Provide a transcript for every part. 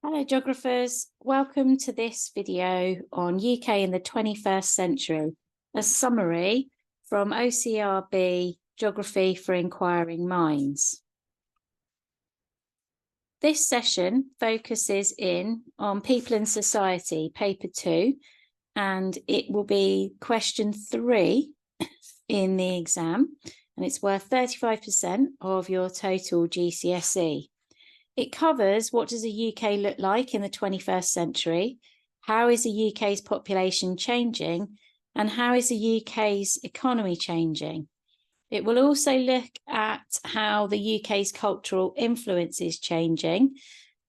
Hello geographers, welcome to this video on UK in the 21st century, a summary from OCR B Geography for Inquiring Minds. This session focuses in on People and Society, paper 2, and it will be question 3 in the exam, and it's worth 35% of your total GCSE. It covers what does the UK look like in the 21st century, how is the UK's population changing, and how is the UK's economy changing. It will also look at how the UK's cultural influence is changing,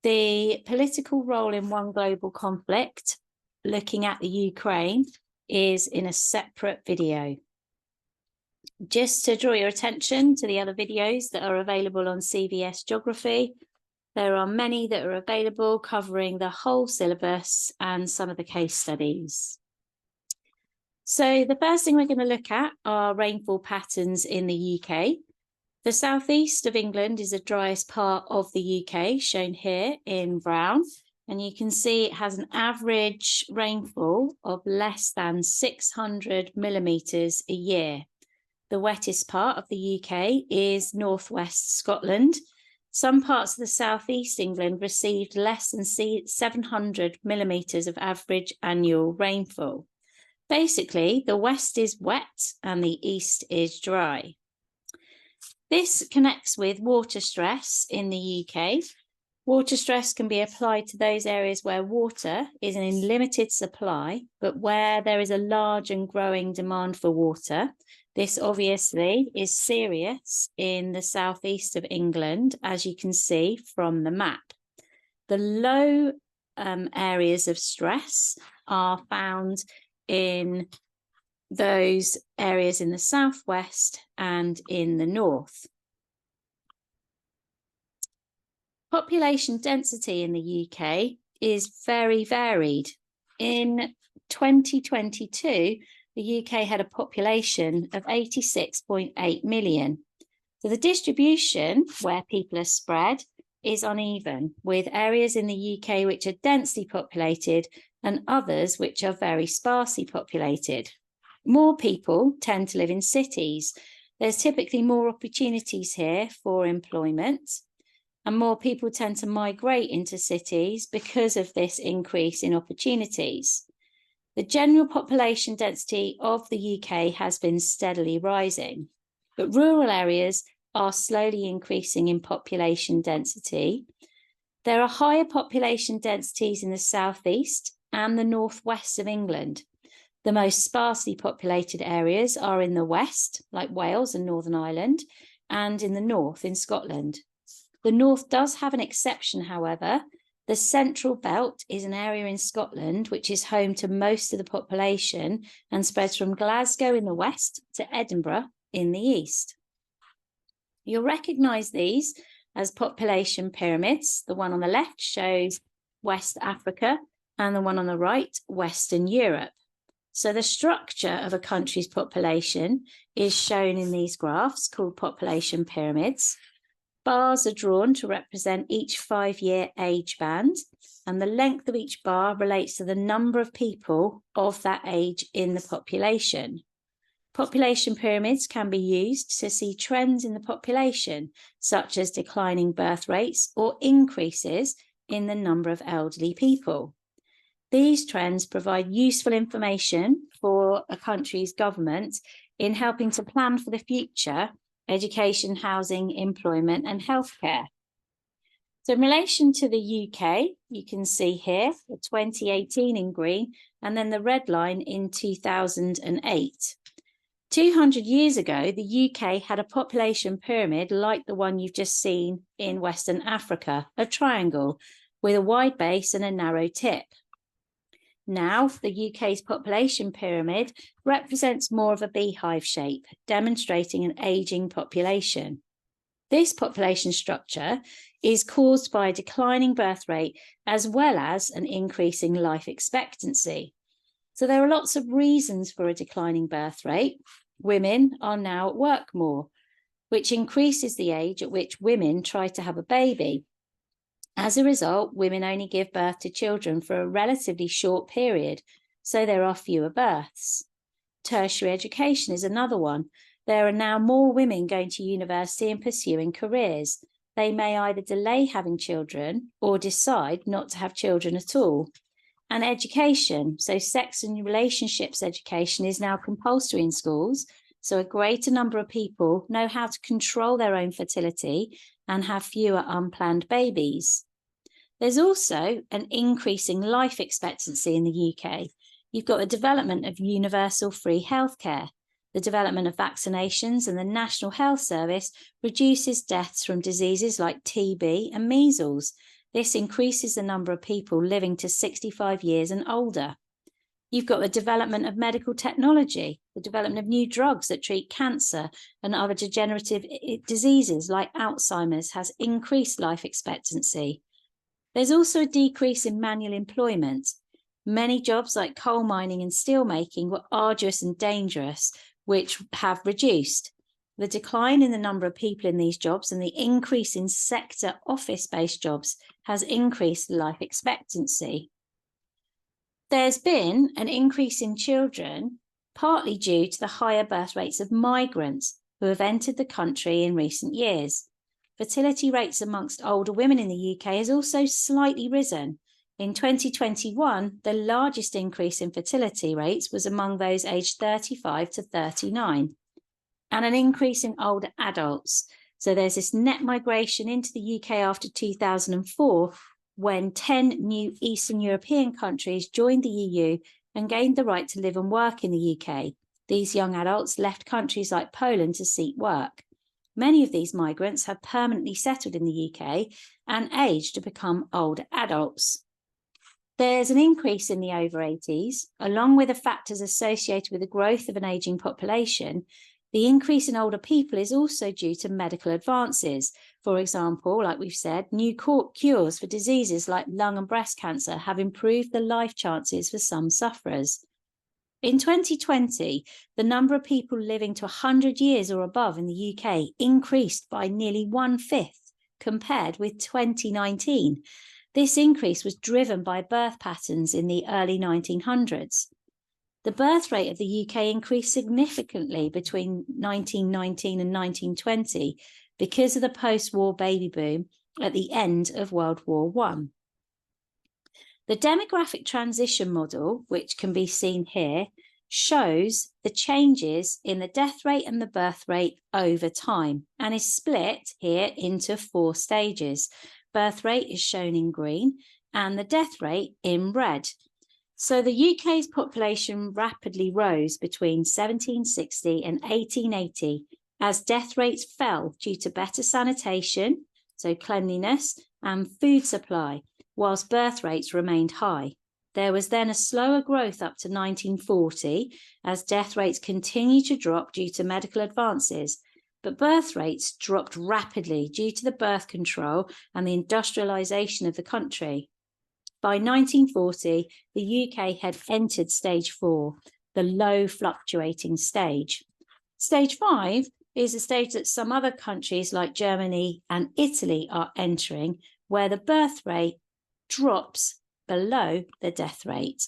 the political role in one global conflict, looking at the Ukraine, is in a separate video. Just to draw your attention to the other videos that are available on CVS Geography, there are many that are available covering the whole syllabus and some of the case studies. So the first thing we're going to look at are rainfall patterns in the UK. The southeast of England is the driest part of the UK, shown here in brown, and you can see it has an average rainfall of less than 600 millimetres a year. The wettest part of the UK is northwest Scotland. Some parts of the southeast England received less than 700 millimetres of average annual rainfall. Basically, the west is wet and the east is dry. This connects with water stress in the UK. Water stress can be applied to those areas where water is in limited supply, but where there is a large and growing demand for water. This obviously is serious in the southeast of England, as you can see from the map. The low areas of stress are found in those areas in the southwest and in the north. Population density in the UK is very varied. In 2022, the UK had a population of 86.8 million. So the distribution where people are spread is uneven, with areas in the UK which are densely populated and others which are very sparsely populated. More people tend to live in cities. There's typically more opportunities here for employment, and more people tend to migrate into cities because of this increase in opportunities. The general population density of the UK has been steadily rising, but rural areas are slowly increasing in population density. There are higher population densities in the southeast and the northwest of England. The most sparsely populated areas are in the west, like Wales and Northern Ireland, and in the north in Scotland. The north does have an exception, however. The Central Belt is an area in Scotland which is home to most of the population and spreads from Glasgow in the west to Edinburgh in the east. You'll recognise these as population pyramids. The one on the left shows West Africa and the one on the right, Western Europe. So the structure of a country's population is shown in these graphs called population pyramids. Bars are drawn to represent each 5-year age band, and the length of each bar relates to the number of people of that age in the population. Population pyramids can be used to see trends in the population, such as declining birth rates or increases in the number of elderly people. These trends provide useful information for a country's government in helping to plan for the future: education, housing, employment, and healthcare. So in relation to the UK, you can see here the 2018 in green, and then the red line in 2008. 200 years ago, the UK had a population pyramid like the one you've just seen in Western Africa, a triangle with a wide base and a narrow tip. Now, the UK's population pyramid represents more of a beehive shape, demonstrating an ageing population. This population structure is caused by a declining birth rate as well as an increasing life expectancy. So there are lots of reasons for a declining birth rate. Women are now at work more, which increases the age at which women try to have a baby. As a result, women only give birth to children for a relatively short period, so there are fewer births. Tertiary education is another one. There are now more women going to university and pursuing careers. They may either delay having children or decide not to have children at all. And education, so sex and relationships education is now compulsory in schools, so a greater number of people know how to control their own fertility and have fewer unplanned babies. There's also an increasing life expectancy in the UK. You've got a development of universal free healthcare. The development of vaccinations and the National Health Service reduces deaths from diseases like TB and measles. This increases the number of people living to 65 years and older. You've got the development of medical technology, the development of new drugs that treat cancer and other degenerative diseases like Alzheimer's has increased life expectancy. There's also a decrease in manual employment. Many jobs like coal mining and steel making were arduous and dangerous, which have reduced. The decline in the number of people in these jobs and the increase in sector office-based jobs has increased life expectancy. There's been an increase in children, partly due to the higher birth rates of migrants who have entered the country in recent years. Fertility rates amongst older women in the UK has also slightly risen. In 2021, the largest increase in fertility rates was among those aged 35 to 39, and an increase in older adults. So there's this net migration into the UK after 2004, when 10 new Eastern European countries joined the EU and gained the right to live and work in the UK. These young adults left countries like Poland to seek work. Many of these migrants have permanently settled in the UK and aged to become older adults. There's an increase in the over 80s, along with the factors associated with the growth of an ageing population. The increase in older people is also due to medical advances. For example, like we've said, new cures for diseases like lung and breast cancer have improved the life chances for some sufferers. In 2020, the number of people living to 100 years or above in the UK increased by nearly 1/5 compared with 2019. This increase was driven by birth patterns in the early 1900s. The birth rate of the UK increased significantly between 1919 and 1920 because of the post-war baby boom at the end of World War I. The demographic transition model, which can be seen here, shows the changes in the death rate and the birth rate over time and is split here into 4 stages. Birth rate is shown in green and the death rate in red. So the UK's population rapidly rose between 1760 and 1880 as death rates fell due to better sanitation, so cleanliness, and food supply, whilst birth rates remained high. There was then a slower growth up to 1940 as death rates continued to drop due to medical advances, but birth rates dropped rapidly due to the birth control and the industrialisation of the country. By 1940, the UK had entered stage 4, the low fluctuating stage. Stage 5 is a stage that some other countries like Germany and Italy are entering, where the birth rate drops below the death rate.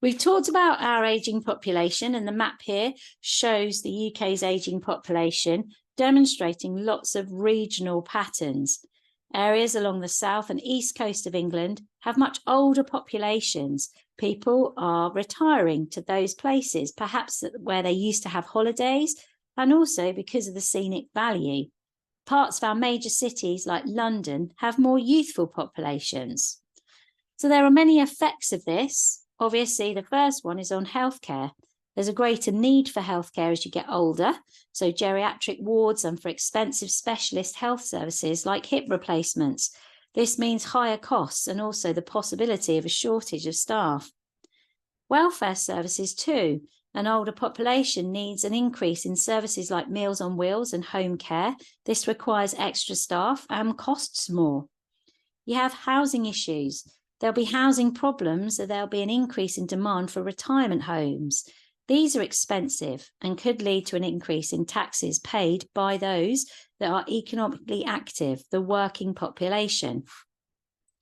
We've talked about our ageing population, and the map here shows the UK's ageing population, demonstrating lots of regional patterns. Areas along the south and east coast of England have much older populations. People are retiring to those places, perhaps where they used to have holidays, and also because of the scenic value. Parts of our major cities like London have more youthful populations. So there are many effects of this. Obviously, the first one is on healthcare. There's a greater need for healthcare as you get older, so geriatric wards and for expensive specialist health services like hip replacements. This means higher costs and also the possibility of a shortage of staff. Welfare services too. An older population needs an increase in services like Meals on Wheels and home care. This requires extra staff and costs more. You have housing issues. There'll be housing problems, so there'll be an increase in demand for retirement homes. These are expensive and could lead to an increase in taxes paid by those that are economically active, the working population.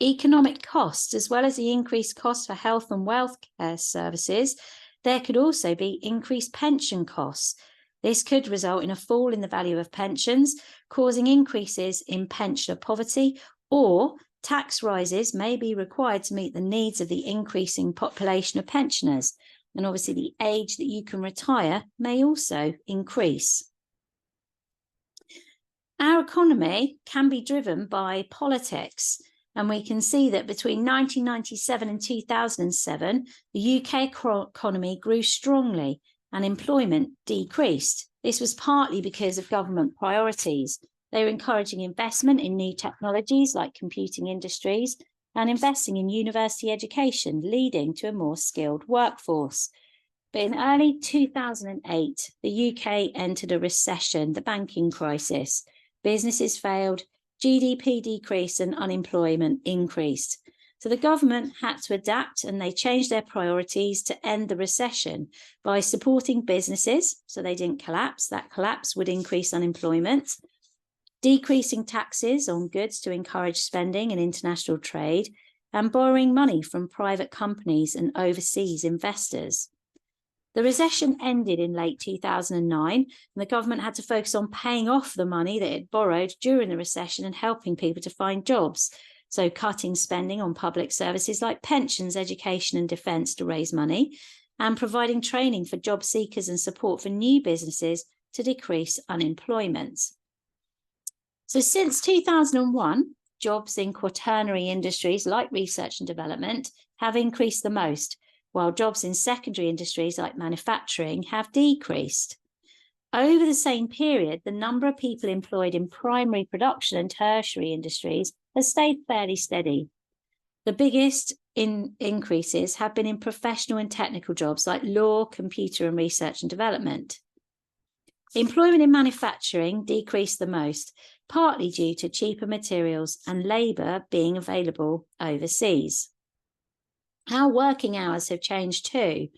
economic costs, as well as the increased cost for health and welfare services, there could also be increased pension costs. This could result in a fall in the value of pensions, causing increases in pensioner poverty, or tax rises may be required to meet the needs of the increasing population of pensioners. And obviously the age that you can retire may also increase. Our economy can be driven by politics. And we can see that between 1997 and 2007, the UK economy grew strongly and employment decreased. This was partly because of government priorities. They were encouraging investment in new technologies like computing industries and investing in university education, leading to a more skilled workforce. But in early 2008, the UK entered a recession, the banking crisis. Businesses failed, GDP decreased and unemployment increased. So the government had to adapt, and they changed their priorities to end the recession by supporting businesses so they didn't collapse. That collapse would increase unemployment, decreasing taxes on goods to encourage spending and international trade, and borrowing money from private companies and overseas investors. The recession ended in late 2009, and the government had to focus on paying off the money that it borrowed during the recession and helping people to find jobs. So cutting spending on public services like pensions, education and defence to raise money, and providing training for job seekers and support for new businesses to decrease unemployment. So since 2001, jobs in quaternary industries like research and development have increased the most, while jobs in secondary industries like manufacturing have decreased. Over the same period, the number of people employed in primary production and tertiary industries has stayed fairly steady. The biggest increases have been in professional and technical jobs like law, computer and research and development. Employment in manufacturing decreased the most, partly due to cheaper materials and labour being available overseas. Our working hours have changed too.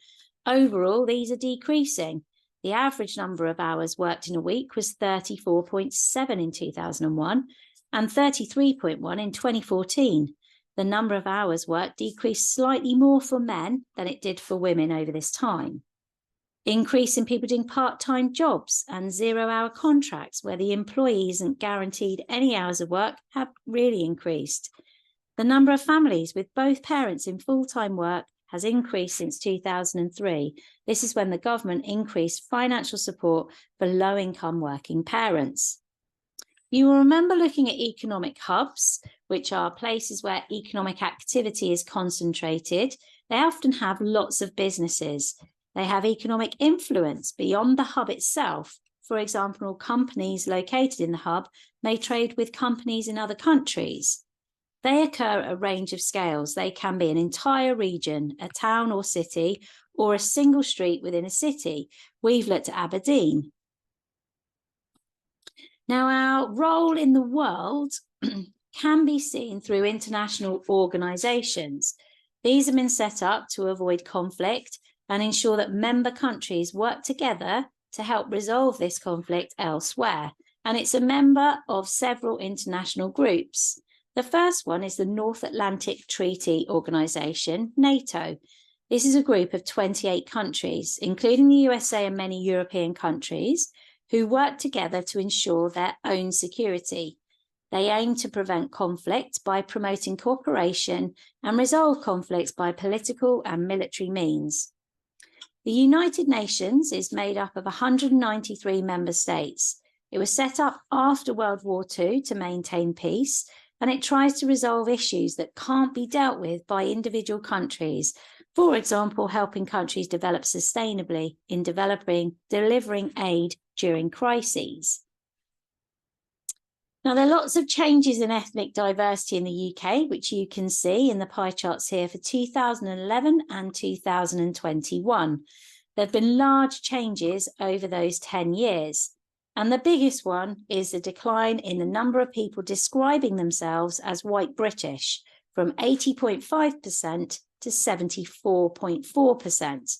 Overall, these are decreasing. The average number of hours worked in a week was 34.7 in 2001 and 33.1 in 2014. The number of hours worked decreased slightly more for men than it did for women over this time. Increase in people doing part-time jobs and zero-hour contracts where the employee isn't guaranteed any hours of work have really increased. The number of families with both parents in full-time work has increased since 2003. This is when the government increased financial support for low-income working parents. You will remember looking at economic hubs, which are places where economic activity is concentrated. They often have lots of businesses. They have economic influence beyond the hub itself. For example, companies located in the hub may trade with companies in other countries. They occur at a range of scales. They can be an entire region, a town or city, or a single street within a city. We've looked at Aberdeen. Now, our role in the world can be seen through international organisations. These have been set up to avoid conflict and ensure that member countries work together to help resolve this conflict elsewhere. And it's a member of several international groups. The first one is the North Atlantic Treaty Organization, NATO. This is a group of 28 countries, including the USA and many European countries, who work together to ensure their own security. They aim to prevent conflict by promoting cooperation and resolve conflicts by political and military means. The United Nations is made up of 193 member states. It was set up after World War II to maintain peace, and it tries to resolve issues that can't be dealt with by individual countries. For example, helping countries develop sustainably in delivering aid during crises. Now, there are lots of changes in ethnic diversity in the UK, which you can see in the pie charts here for 2011 and 2021. There have been large changes over those 10 years. And the biggest one is the decline in the number of people describing themselves as white British, from 80.5% to 74.4%.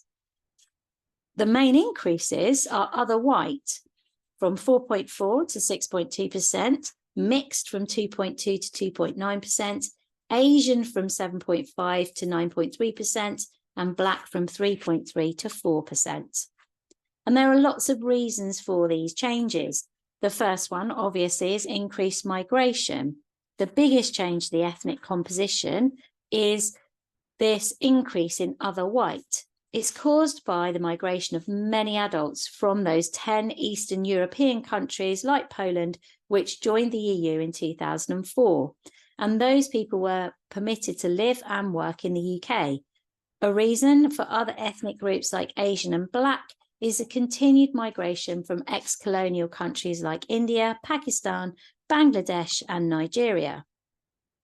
The main increases are other white, from 4.4 to 6.2%, mixed from 2.2 to 2.9%, Asian from 7.5 to 9.3%, and Black from 3.3 to 4%. And there are lots of reasons for these changes. The first one, obviously, is increased migration. The biggest change to the ethnic composition is this increase in other white. It's caused by the migration of many adults from those 10 Eastern European countries like Poland, which joined the EU in 2004. And those people were permitted to live and work in the UK. A reason for other ethnic groups like Asian and Black is a continued migration from ex-colonial countries like India, Pakistan, Bangladesh, and Nigeria.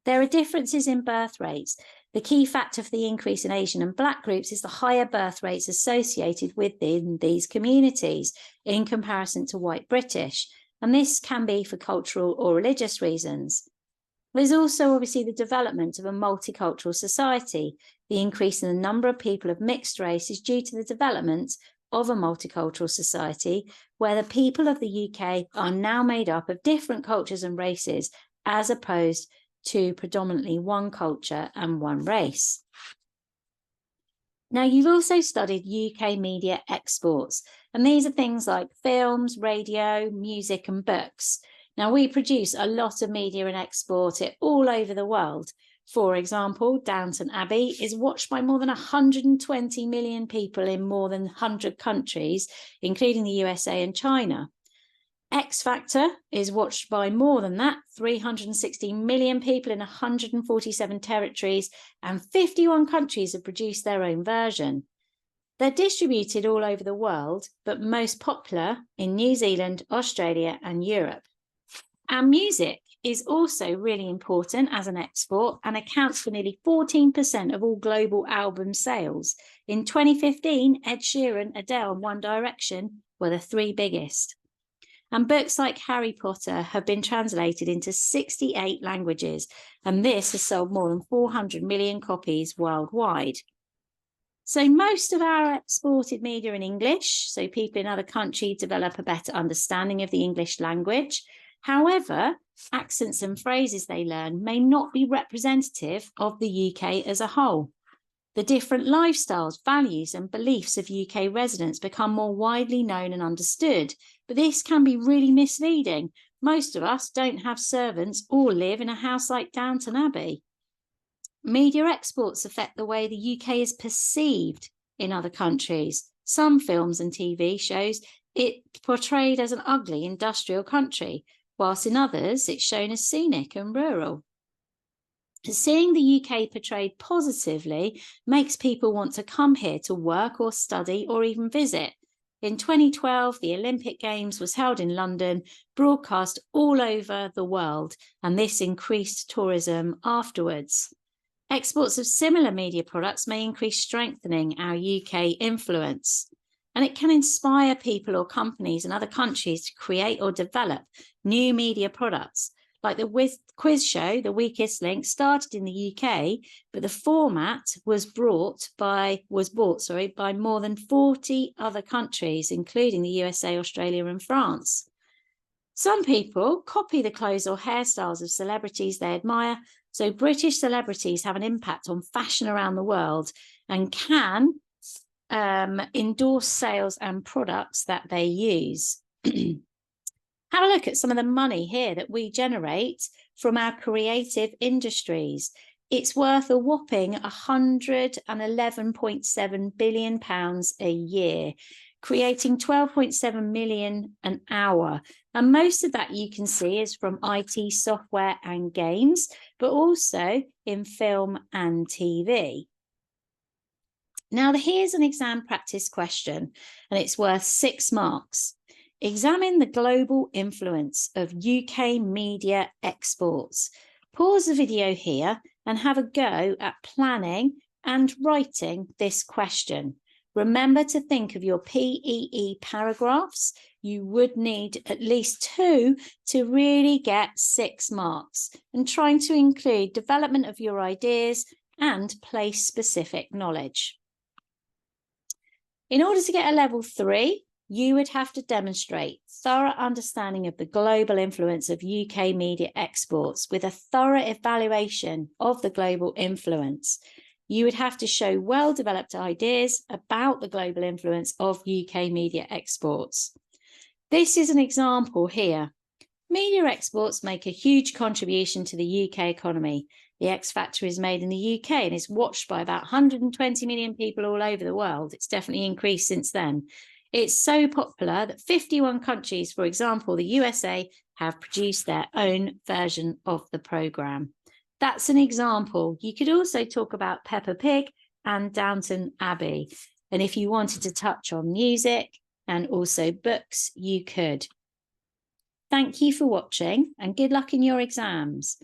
There are differences in birth rates. The key factor for the increase in Asian and Black groups is the higher birth rates associated within these communities in comparison to white British, and this can be for cultural or religious reasons. There's also obviously the development of a multicultural society. The increase in the number of people of mixed race is due to the development of a multicultural society where the people of the UK are now made up of different cultures and races as opposed to predominantly one culture and one race. Now, you've also studied UK media exports, and these are things like films, radio, music, and books. Now, we produce a lot of media and export it all over the world. For example, Downton Abbey is watched by more than 120 million people in more than 100 countries, including the USA and China. X Factor is watched by more than that, 360 million people in 147 territories, and 51 countries have produced their own version. They're distributed all over the world, but most popular in New Zealand, Australia, and Europe. And music is also really important as an export and accounts for nearly 14% of all global album sales. In 2015, Ed Sheeran, Adele, and One Direction were the three biggest. And books like Harry Potter have been translated into 68 languages, and this has sold more than 400 million copies worldwide. So most of our exported media in English, so people in other countries develop a better understanding of the English language. However, accents and phrases they learn may not be representative of the UK as a whole. The different lifestyles, values, and beliefs of UK residents become more widely known and understood, but this can be really misleading. Most of us don't have servants or live in a house like Downton Abbey. Media exports affect the way the UK is perceived in other countries. Some films and TV shows it portrayed as an ugly industrial country, whilst in others it's shown as scenic and rural. Seeing the UK portrayed positively makes people want to come here to work or study or even visit. In 2012, the Olympic Games was held in London, broadcast all over the world, and this increased tourism afterwards. Exports of similar media products may increase strengthening our UK influence, and it can inspire people or companies in other countries to create or develop new media products. Like the quiz show, The Weakest Link, started in the UK, but the format was bought by more than 40 other countries, including the USA, Australia, and France. Some people copy the clothes or hairstyles of celebrities they admire, so British celebrities have an impact on fashion around the world and can endorse sales and products that they use. Have a look at some of the money here that we generate from our creative industries. It's worth a whopping £111.7 billion a year, creating 12.7 million an hour. And most of that you can see is from IT, software and games, but also in film and TV. Now, here's an exam practice question, and it's worth 6 marks. Examine the global influence of UK media exports. Pause the video here and have a go at planning and writing this question. Remember to think of your PEE paragraphs. You would need at least 2 to really get 6 marks, and trying to include development of your ideas and place-specific knowledge. In order to get a level 3, you would have to demonstrate thorough understanding of the global influence of UK media exports with a thorough evaluation of the global influence. You would have to show well-developed ideas about the global influence of UK media exports. This is an example here. Media exports make a huge contribution to the UK economy. The X Factor is made in the UK and is watched by about 120 million people all over the world. It's definitely increased since then. It's so popular that 51 countries, for example, the USA, have produced their own version of the programme. That's an example. You could also talk about Peppa Pig and Downton Abbey. And if you wanted to touch on music and also books, you could. Thank you for watching and good luck in your exams.